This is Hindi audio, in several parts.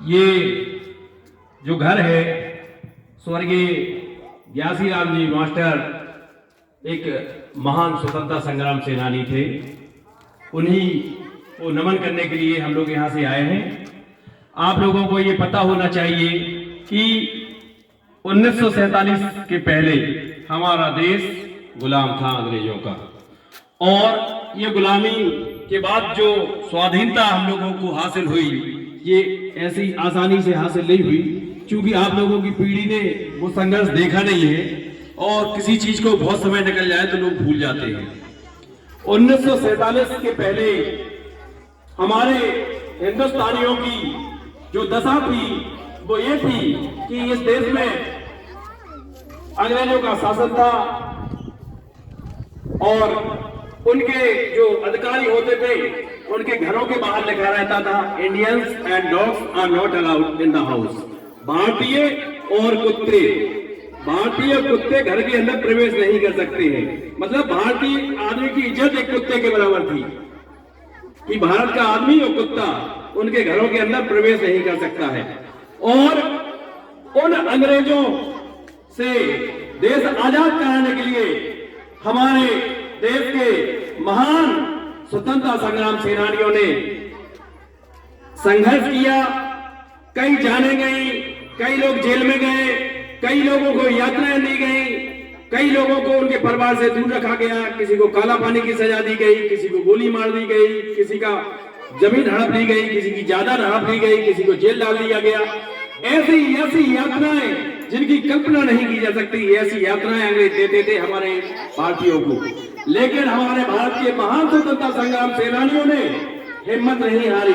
ये जो घर है, स्वर्गीय ग्यासीराम जी मास्टर एक महान स्वतंत्रता संग्राम सेनानी थे। उन्हीं को नमन करने के लिए हम लोग यहाँ से आए हैं। आप लोगों को ये पता होना चाहिए कि 1947 के पहले हमारा देश गुलाम था अंग्रेजों का, और ये गुलामी के बाद जो स्वाधीनता हम लोगों को हासिल हुई, ये ऐसी आसानी से हासिल नहीं हुई, क्योंकि आप लोगों की पीढ़ी ने वो संघर्ष देखा नहीं है, और किसी चीज को बहुत समय निकल जाए तो लोग भूल जाते हैं। 1947 के पहले हमारे हिंदुस्तानियों की जो दशा थी वो ये थी कि इस देश में अंग्रेजों का शासन था, और उनके जो अधिकारी होते थे उनके घरों के बाहर लिखा रहता था, Indians and dogs are not allowed in the house. भारतीय और कुत्ते घर के अंदर प्रवेश नहीं कर सकते हैं। मतलब भारतीय आदमी की इज्जत एक कुत्ते के बराबर थी कि भारत का आदमी और कुत्ता उनके घरों के अंदर प्रवेश नहीं कर सकता है। और उन अंग्रेजों से देश आजाद कराने के लिए हमारे देश के महान स्वतंत्रता संग्राम सेनानियों ने संघर्ष किया। कई जाने गई, कई लोग जेल में गए, कई लोगों को यातनाएं दी गई, कई लोगों को उनके परिवार से दूर रखा गया, किसी को काला पानी की सजा दी गई, किसी को गोली मार दी गई, किसी का जमीन हड़प ली गई, किसी की जायदाद हड़प ली गई, किसी को जेल डाल दिया गया। ऐसी यातनाएं जिनकी कल्पना नहीं की जा सकती, ऐसी यातनाएं अंग्रेज देते थे हमारे भारतीयों को। लेकिन हमारे भारत के महान स्वतंत्रता संग्राम सेनानियों ने हिम्मत नहीं हारी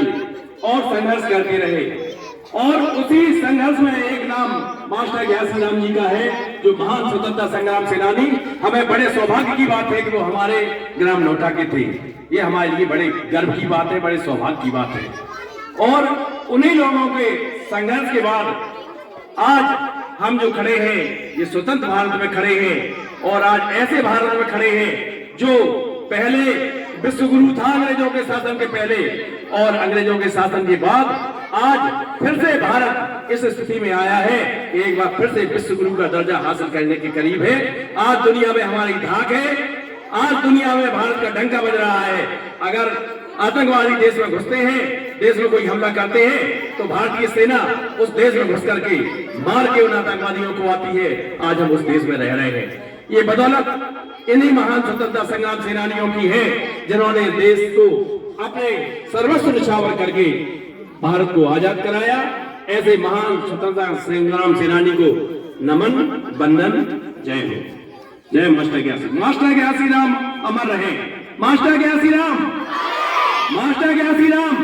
और संघर्ष करते रहे। और उसी संघर्ष में एक नाम मास्टर ग्यासीराम जी का है, जो महान स्वतंत्रता संग्राम सेनानी। हमें बड़े सौभाग्य की बात है कि वो हमारे ग्राम नोटा के थे। ये हमारे लिए बड़े गर्व की बात है, बड़े सौभाग्य की बात है। और उन्हीं लोगों के संघर्ष के बाद आज हम जो खड़े हैं, ये स्वतंत्र भारत में खड़े हैं, और आज ऐसे भारत में खड़े हैं जो पहले विश्व गुरु था अंग्रेजों के शासन के पहले, और अंग्रेजों के शासन के बाद आज फिर से भारत इस स्थिति में आया है कि एक बार फिर से विश्व गुरु का दर्जा हासिल करने के करीब है। आज दुनिया में हमारी धाक है, आज दुनिया में भारत का डंका बज रहा है। अगर आतंकवादी देश में घुसते हैं, देश में कोई हमला करते हैं, तो भारतीय सेना उस देश में घुस करके मार के उन आतंकवादियों को आती है। आज हम उस देश में रह रहे हैं। ये बदौलत इन्हीं महान स्वतंत्रता संग्राम सेनानियों की है, जिन्होंने देश को अपने सर्वस्व न्यौछावर करके भारत को आजाद कराया। ऐसे महान स्वतंत्रता संग्राम सेनानी को नमन, वंदन, जय हो। जय मास्टर ग्यासीराम। मास्टर ग्यासीराम अमर रहे। Master Gyasiram, master ग्यासीराम।